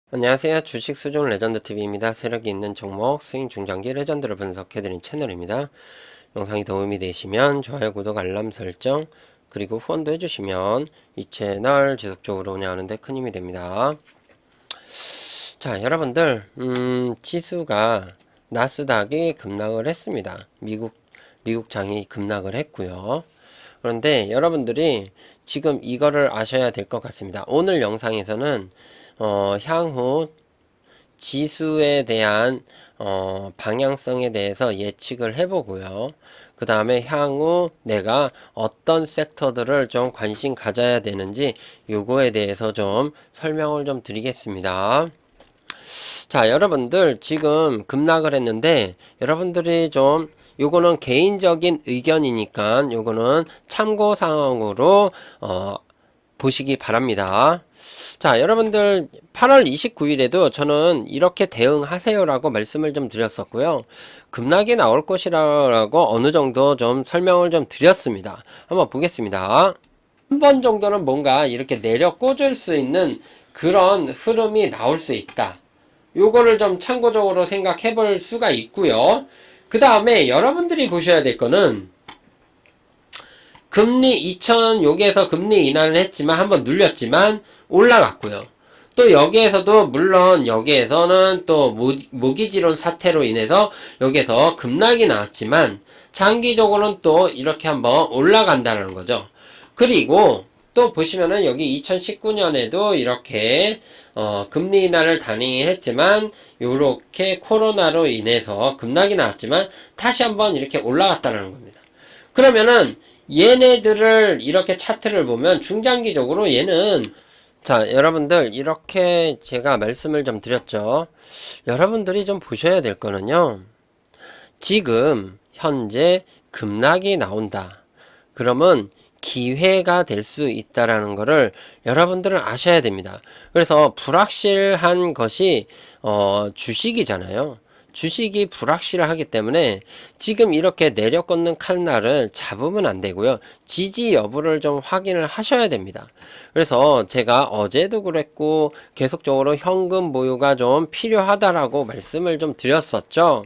안녕하세요. 주식 수종 레전드 TV입니다. 세력이 있는 종목 스윙 중장기 레전드를 분석해드린 채널입니다. 영상이 도움이 되시면 좋아요, 구독, 알람 설정 그리고 후원도 해주시면 이 채널 지속적으로 운영하는 데 큰 힘이 됩니다. 자, 여러분들 지수가 나스닥이 급락을 했습니다. 미국장이 급락을 했고요. 그런데 여러분들이 지금 이거를 아셔야 될 것 같습니다. 오늘 영상에서는 향후 지수에 대한 방향성에 대해서 예측을 해보고요. 그 다음에 향후 내가 어떤 섹터들을 좀 관심 가져야 되는지 요거에 대해서 좀 설명을 좀 드리겠습니다. 자, 여러분들 지금 급락을 했는데 여러분들이 좀 요거는 개인적인 의견이니까 요거는 참고사항으로 보시기 바랍니다. 자, 여러분들 8월 29일에도 저는 이렇게 대응하세요라고 말씀을 좀 드렸었고요. 급락이 나올 것이라고 어느 정도 좀 설명을 좀 드렸습니다. 한번 보겠습니다. 한 번 정도는 뭔가 이렇게 내려 꽂을 수 있는 그런 흐름이 나올 수 있다. 요거를 좀 참고적으로 생각해 볼 수가 있고요. 그 다음에 여러분들이 보셔야 될 거는 금리 2000 여기에서 금리 인하를 했지만 한번 눌렸지만 올라갔고요. 또 여기에서도 물론 여기에서는 또 모기지론 사태로 인해서 여기에서 급락이 나왔지만 장기적으로는 또 이렇게 한번 올라간다는 거죠. 그리고 또 보시면은 여기 2019년에도 이렇게 금리 인하를 단행했지만 요렇게 코로나로 인해서 급락이 나왔지만 다시 한번 이렇게 올라갔다는 겁니다. 그러면은 얘네들을 이렇게 차트를 보면 중장기적으로 얘는 자, 여러분들 이렇게 제가 말씀을 좀 드렸죠. 여러분들이 좀 보셔야 될 거는요. 지금 현재 급락이 나온다. 그러면 기회가 될 수 있다라는 거를 여러분들은 아셔야 됩니다. 그래서 불확실한 것이 주식이잖아요. 주식이 불확실하기 때문에 지금 이렇게 내려꽂는 칼날을 잡으면 안 되고요. 지지 여부를 좀 확인을 하셔야 됩니다. 그래서 제가 어제도 그랬고 계속적으로 현금 보유가 좀 필요하다라고 말씀을 좀 드렸었죠.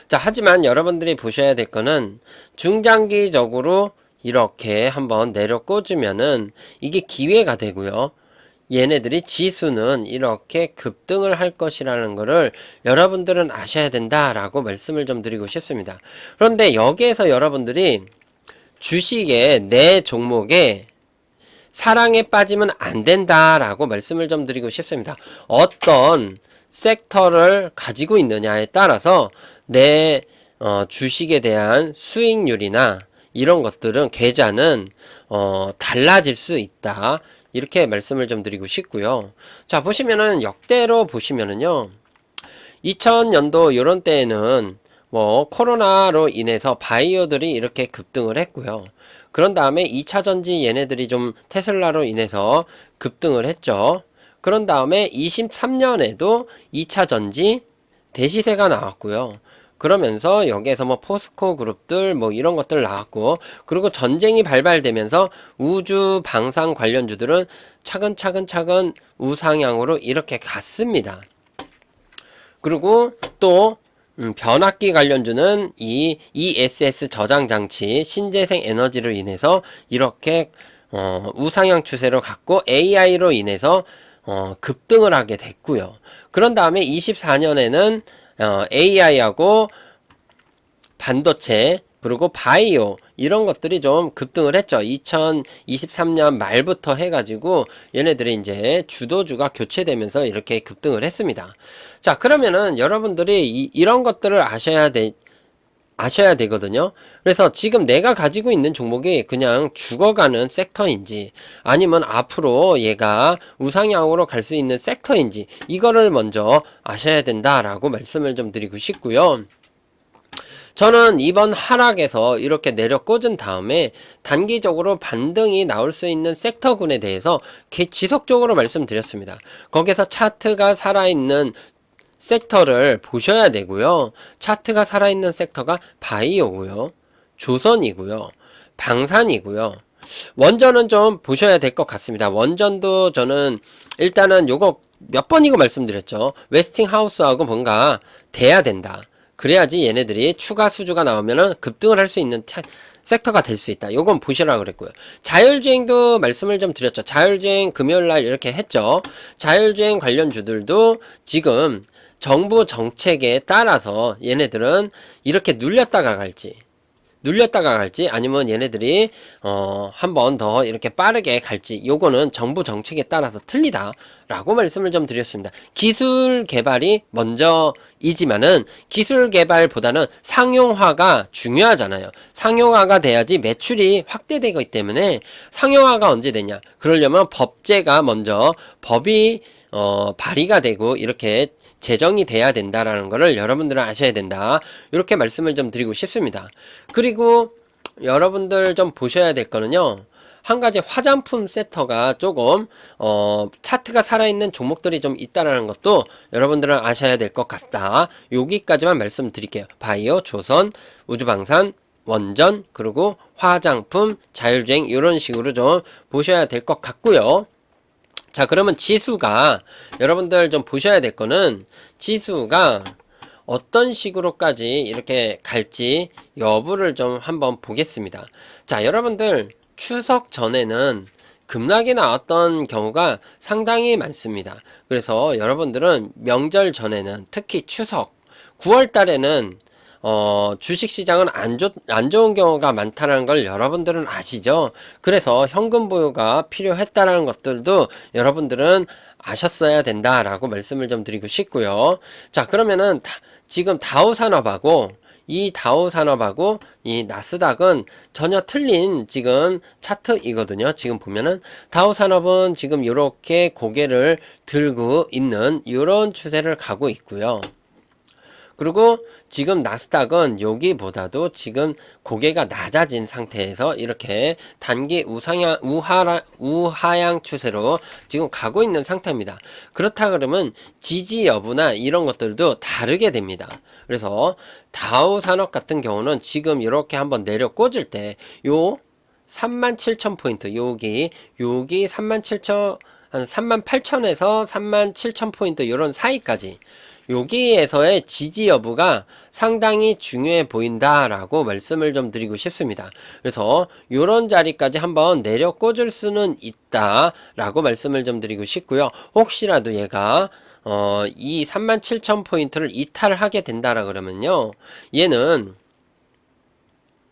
자, 하지만 여러분들이 보셔야 될 거는 중장기적으로 이렇게 한번 내려 꽂으면은 이게 기회가 되고요. 얘네들이 지수는 이렇게 급등을 할 것이라는 것을 여러분들은 아셔야 된다라고 말씀을 좀 드리고 싶습니다. 그런데 여기에서 여러분들이 주식에 내 종목에 사랑에 빠지면 안 된다라고 말씀을 좀 드리고 싶습니다. 어떤 섹터를 가지고 있느냐에 따라서 내 주식에 대한 수익률이나 이런 것들은 계좌는 달라질 수 있다. 이렇게 말씀을 좀 드리고 싶고요. 자, 보시면은 역대로 보시면은요. 2000년도 요런 때에는 뭐 코로나로 인해서 바이오들이 이렇게 급등을 했고요. 그런 다음에 2차전지 얘네들이 좀 테슬라로 인해서 급등을 했죠. 그런 다음에 23년에도 2차전지 대시세가 나왔고요. 그러면서 여기에서 뭐 포스코 그룹들 뭐 이런 것들 나왔고, 그리고 전쟁이 발발되면서 우주 방산 관련주들은 차근차근 우상향으로 이렇게 갔습니다. 그리고 또 변압기 관련주는 이 ESS 저장 장치 신재생 에너지로 인해서 이렇게 우상향 추세로 갔고, AI로 인해서 급등을 하게 됐고요. 그런 다음에 24년에는 AI하고 반도체 그리고 바이오 이런 것들이 좀 급등을 했죠. 2023년 말부터 해가지고 얘네들이 이제 주도주가 교체되면서 이렇게 급등을 했습니다. 자, 그러면은 여러분들이 이런 것들을 아셔야 되거든요. 그래서 지금 내가 가지고 있는 종목이 그냥 죽어가는 섹터인지 아니면 앞으로 얘가 우상향으로 갈 수 있는 섹터인지 이거를 먼저 아셔야 된다라고 말씀을 좀 드리고 싶고요. 저는 이번 하락에서 이렇게 내려 꽂은 다음에 단기적으로 반등이 나올 수 있는 섹터군에 대해서 지속적으로 말씀드렸습니다. 거기서 차트가 살아있는 섹터를 보셔야 되고요. 차트가 살아있는 섹터가 바이오고요. 조선이고요. 방산이고요. 원전은 좀 보셔야 될 것 같습니다. 원전도 저는 일단은 요거 몇 번이고 말씀드렸죠. 웨스팅하우스하고 뭔가 돼야 된다. 그래야지 얘네들이 추가 수주가 나오면은 급등을 할 수 있는 섹터가 될 수 있다. 요건 보시라고 그랬고요. 자율주행도 말씀을 좀 드렸죠. 자율주행 금요일날 이렇게 했죠. 자율주행 관련주들도 지금 정부 정책에 따라서 얘네들은 이렇게 눌렸다가 갈지 아니면 얘네들이 한 번 더 이렇게 빠르게 갈지 요거는 정부 정책에 따라서 틀리다 라고 말씀을 좀 드렸습니다. 기술 개발이 먼저이지만은 기술 개발보다는 상용화가 중요하잖아요. 상용화가 돼야지 매출이 확대되기 때문에 상용화가 언제 되냐, 그러려면 법제가 먼저 법이 발의가 되고 이렇게 제정이 돼야 된다라는 거를 여러분들은 아셔야 된다. 이렇게 말씀을 좀 드리고 싶습니다. 그리고 여러분들 좀 보셔야 될 거는요. 한 가지 화장품 섹터가 조금 차트가 살아있는 종목들이 좀 있다라는 것도 여러분들은 아셔야 될 것 같다. 여기까지만 말씀드릴게요. 바이오, 조선, 우주방산, 원전, 그리고 화장품, 자율주행 이런 식으로 좀 보셔야 될 것 같고요. 자, 그러면 지수가 여러분들 좀 보셔야 될 거는 지수가 어떤 식으로까지 이렇게 갈지 여부를 좀 한번 보겠습니다. 자, 여러분들 추석 전에는 급락이 나왔던 경우가 상당히 많습니다. 그래서 여러분들은 명절 전에는 특히 추석 9월 달에는 주식시장은 안 좋은 경우가 많다는 걸 여러분들은 아시죠? 그래서 현금 보유가 필요했다라는 것들도 여러분들은 아셨어야 된다라고 말씀을 좀 드리고 싶고요. 자, 그러면은 지금 다우산업하고 이 다우산업하고 이 나스닥은 전혀 틀린 지금 차트이거든요. 지금 보면은 다우산업은 지금 이렇게 고개를 들고 있는 이런 추세를 가고 있고요. 그리고 지금 나스닥은 여기보다도 지금 고개가 낮아진 상태에서 이렇게 단기 우하향 추세로 지금 가고 있는 상태입니다. 그렇다 그러면 지지 여부나 이런 것들도 다르게 됩니다. 그래서 다우산업 같은 경우는 지금 이렇게 한번 내려 꽂을 때 요 37,000포인트 여기 37,000 한 38,000에서 37,000포인트 이런 사이까지 여기에서의 지지 여부가 상당히 중요해 보인다라고 말씀을 좀 드리고 싶습니다. 그래서 이런 자리까지 한번 내려 꽂을 수는 있다라고 말씀을 좀 드리고 싶고요. 혹시라도 얘가 이 37,000포인트를 이탈하게 된다라 그러면요. 얘는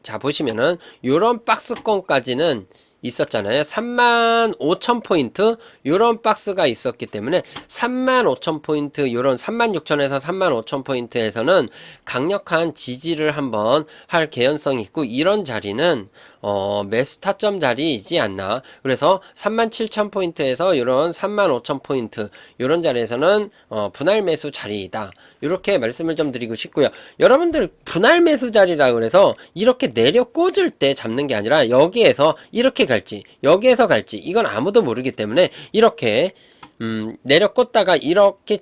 자 보시면은 요런 박스권까지는 있었잖아요. 35,000포인트 요런 박스가 있었기 때문에 35,000포인트 요런 36,000에서 35,000포인트에서는 강력한 지지를 한번 할 개연성이 있고 이런 자리는 매수 타점 자리이지 않나. 그래서 37,000포인트에서 요런 35,000포인트 요런 자리에서는 분할 매수 자리이다. 이렇게 말씀을 좀 드리고 싶고요. 여러분들 분할 매수 자리라 그래서 이렇게 내려 꽂을 때 잡는 게 아니라 여기에서 이렇게 갈지 여기에서 갈지 이건 아무도 모르기 때문에 이렇게 내려 꽂다가 이렇게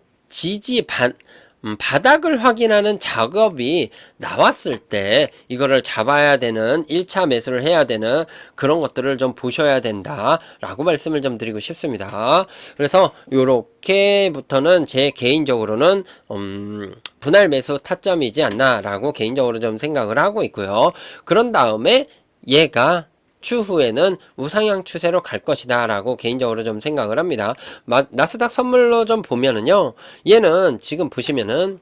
바닥을 확인하는 작업이 나왔을 때 이거를 잡아야 되는 1차 매수를 해야 되는 그런 것들을 좀 보셔야 된다 라고 말씀을 좀 드리고 싶습니다. 그래서 요렇게부터는 제 개인적으로는 분할 매수 타점이지 않나 라고 개인적으로 좀 생각을 하고 있고요. 그런 다음에 얘가 추후에는 우상향 추세로 갈 것이다 라고 개인적으로 좀 생각을 합니다. 나스닥 선물로 좀 보면은요, 얘는 지금 보시면은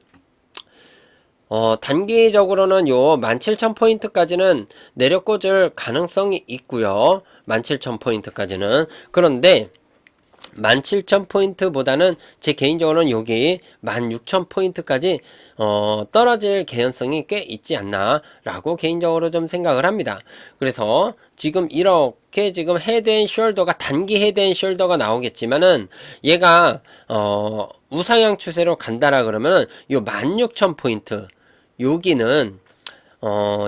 단기적으로는 요 17,000포인트까지는 내려 꽂을 가능성이 있고요. 17,000포인트까지는. 그런데 17,000포인트보다는 제 개인적으로는 여기 16,000포인트까지 떨어질 개연성이 꽤 있지 않나 라고 개인적으로 좀 생각을 합니다. 그래서 지금 이렇게 지금 헤드앤숄더가 단기 헤드앤숄더가 나오겠지만은 얘가 우상향 추세로 간다라 그러면은 요 16,000포인트 여기는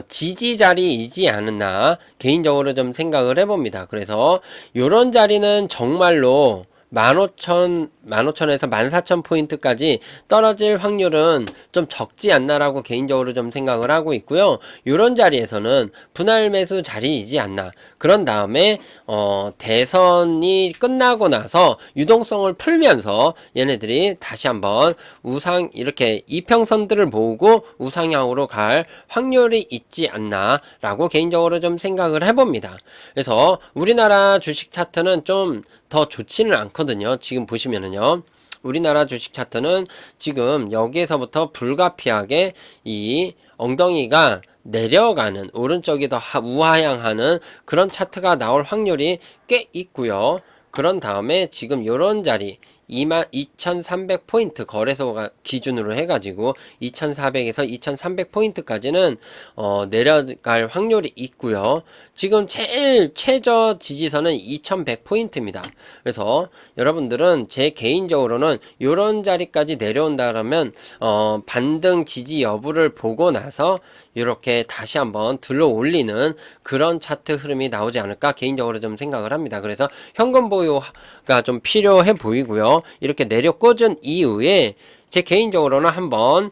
지지 자리이지 않나 개인적으로 좀 생각을 해봅니다. 그래서 요런 자리는 정말로 15,000에서 14,000포인트까지 떨어질 확률은 좀 적지 않나라고 개인적으로 좀 생각을 하고 있고요. 이런 자리에서는 분할 매수 자리이지 않나. 그런 다음에 대선이 끝나고 나서 유동성을 풀면서 얘네들이 다시 한번 이렇게 이평선들을 모으고 우상향으로 갈 확률이 있지 않나라고 개인적으로 좀 생각을 해봅니다. 그래서 우리나라 주식 차트는 좀 더 좋지는 않거든요. 지금 보시면은요. 우리나라 주식 차트는 지금 여기에서부터 불가피하게 이 엉덩이가 내려가는, 오른쪽이 더 우하향하는 그런 차트가 나올 확률이 꽤 있고요. 그런 다음에 지금 요런 자리 22,300포인트 거래소가 기준으로 해가지고 2,400에서 2,300포인트까지는 내려갈 확률이 있고요. 지금 제일 최저 지지선은 2,100포인트입니다. 그래서 여러분들은 제 개인적으로는 요런 자리까지 내려온다라면 반등 지지 여부를 보고 나서 이렇게 다시 한번 들러 올리는 그런 차트 흐름이 나오지 않을까 개인적으로 좀 생각을 합니다. 그래서 현금 보유가 좀 필요해 보이고요. 이렇게 내려 꽂은 이후에 제 개인적으로는 한번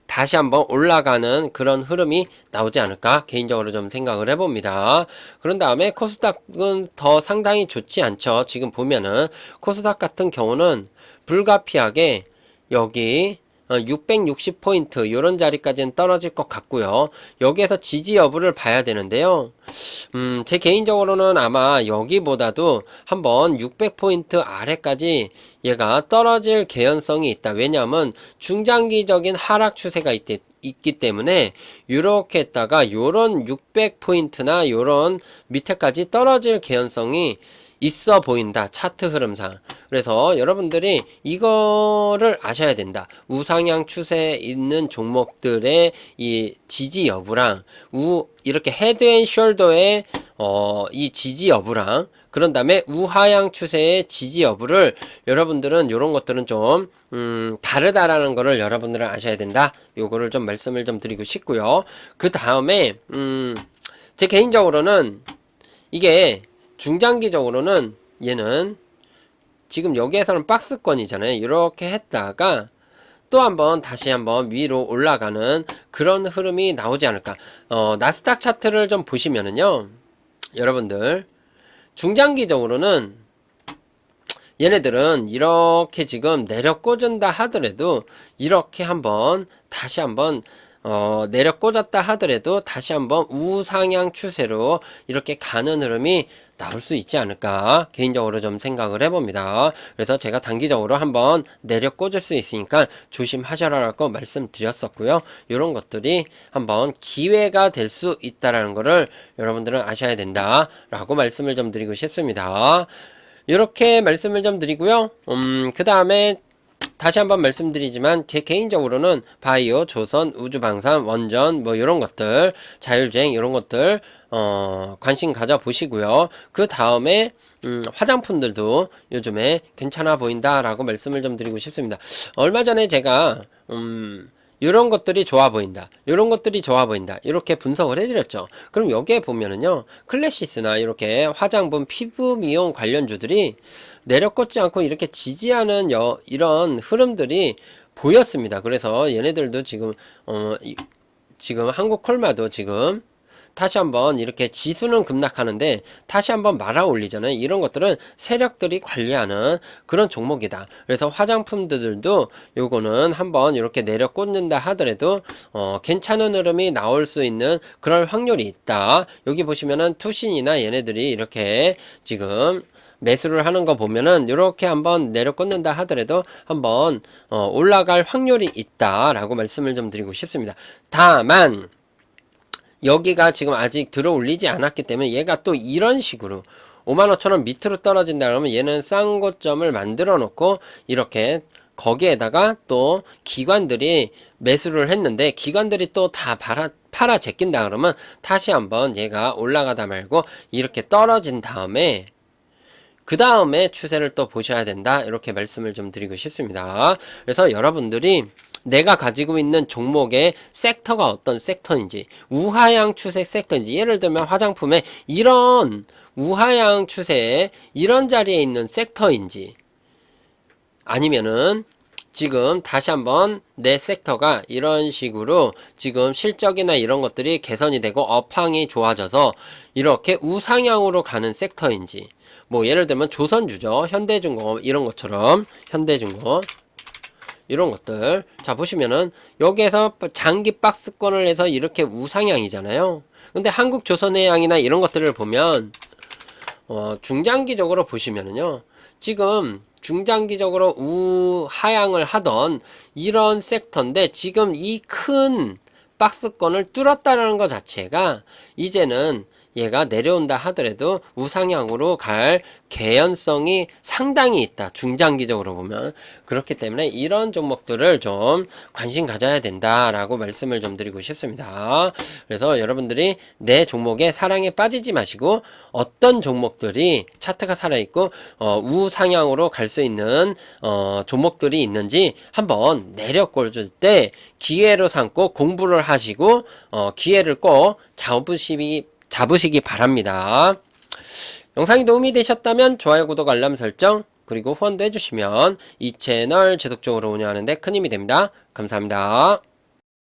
다시 한번 올라가는 그런 흐름이 나오지 않을까 개인적으로 좀 생각을 해봅니다. 그런 다음에 코스닥은 더 상당히 좋지 않죠. 지금 보면은 코스닥 같은 경우는 불가피하게 여기 660포인트 요런 자리까지는 떨어질 것 같고요. 여기에서 지지 여부를 봐야 되는데요. 제 개인적으로는 아마 여기보다도 한번 600포인트 아래까지 얘가 떨어질 개연성이 있다. 왜냐하면 중장기적인 하락 추세가 있기 때문에 이렇게 했다가 요런 600포인트나 요런 밑에까지 떨어질 개연성이 있어 보인다. 차트 흐름상. 그래서 여러분들이 이거를 아셔야 된다. 우상향 추세에 있는 종목들의 이 지지 여부랑 이렇게 헤드앤숄더의 이 지지 여부랑 그런 다음에 우하향 추세의 지지 여부를 여러분들은 이런 것들은 좀 다르다라는 거를 여러분들은 아셔야 된다. 요거를 좀 말씀을 좀 드리고 싶고요. 그 다음에 제 개인적으로는 이게 중장기적으로는 얘는 지금 여기에서는 박스권이잖아요. 이렇게 했다가 또 한번 다시 한번 위로 올라가는 그런 흐름이 나오지 않을까. 나스닥 차트를 좀 보시면은요. 여러분들 중장기적으로는 얘네들은 이렇게 지금 내려 꽂은다 하더라도 이렇게 한번 다시 한번 내려 꽂았다 하더라도 다시 한번 우상향 추세로 이렇게 가는 흐름이 나올 수 있지 않을까 개인적으로 좀 생각을 해봅니다. 그래서 제가 단기적으로 한번 내려 꽂을 수 있으니까 조심하셔라라고 말씀드렸었고요. 이런 것들이 한번 기회가 될 수 있다라는 거를 여러분들은 아셔야 된다라고 말씀을 좀 드리고 싶습니다. 이렇게 말씀을 좀 드리고요. 그 다음에 다시 한번 말씀드리지만 제 개인적으로는 바이오, 조선, 우주방산, 원전 뭐 이런 것들, 자율주행 이런 것들 관심 가져보시고요. 그 다음에 화장품들도 요즘에 괜찮아 보인다라고 말씀을 좀 드리고 싶습니다. 얼마 전에 제가 이런 것들이 좋아 보인다. 이런 것들이 좋아 보인다. 이렇게 분석을 해드렸죠. 그럼 여기에 보면은요, 클래시스나 이렇게 화장품, 피부 미용 관련주들이 내려꽂지 않고 이렇게 지지하는 이런 흐름들이 보였습니다. 그래서 얘네들도 지금, 지금 한국콜마도 지금 다시 한번 이렇게 지수는 급락하는데 다시 한번 말아 올리잖아요. 이런 것들은 세력들이 관리하는 그런 종목이다. 그래서 화장품들도 요거는 한번 이렇게 내려 꽂는다 하더라도 괜찮은 흐름이 나올 수 있는 그럴 확률이 있다. 여기 보시면은 투신이나 얘네들이 이렇게 지금 매수를 하는 거 보면은 이렇게 한번 내려 꽂는다 하더라도 한번 올라갈 확률이 있다라고 말씀을 좀 드리고 싶습니다. 다만 여기가 지금 아직 들어 올리지 않았기 때문에 얘가 또 이런 식으로 55,000원 밑으로 떨어진다 그러면 얘는 싼 고점을 만들어 놓고 이렇게 거기에다가 또 기관들이 매수를 했는데 기관들이 또 다 팔아 제낀다 그러면 다시 한번 얘가 올라가다 말고 이렇게 떨어진 다음에 그 다음에 추세를 또 보셔야 된다 이렇게 말씀을 좀 드리고 싶습니다. 그래서 여러분들이 내가 가지고 있는 종목의 섹터가 어떤 섹터인지 우하향 추세 섹터인지 예를 들면 화장품에 이런 우하향 추세 이런 자리에 있는 섹터인지, 아니면은 지금 다시 한번 내 섹터가 이런 식으로 지금 실적이나 이런 것들이 개선이 되고 업황이 좋아져서 이렇게 우상향으로 가는 섹터인지, 뭐 예를 들면 조선주죠, 현대중공업 이런 것처럼, 현대중공업 이런 것들, 자 보시면은 여기에서 장기 박스권을 해서 이렇게 우상향이잖아요. 근데 한국조선해양이나 이런 것들을 보면 중장기적으로 보시면은요, 지금 중장기적으로 우하향을 하던 이런 섹터인데 지금 이 큰 박스권을 뚫었다는 것 자체가 이제는 얘가 내려온다 하더라도 우상향으로 갈 개연성이 상당히 있다, 중장기적으로 보면. 그렇기 때문에 이런 종목들을 좀 관심 가져야 된다라고 말씀을 좀 드리고 싶습니다. 그래서 여러분들이 내 종목에 사랑에 빠지지 마시고 어떤 종목들이 차트가 살아있고 우상향으로 갈 수 있는 종목들이 있는지 한번 내력 꼴줄 때 기회로 삼고 공부를 하시고 기회를 꼭 잡으시기 바랍니다. 영상이 도움이 되셨다면 좋아요, 구독, 알람 설정, 그리고 후원도 해주시면 이 채널 지속적으로 운영하는데 큰 힘이 됩니다. 감사합니다.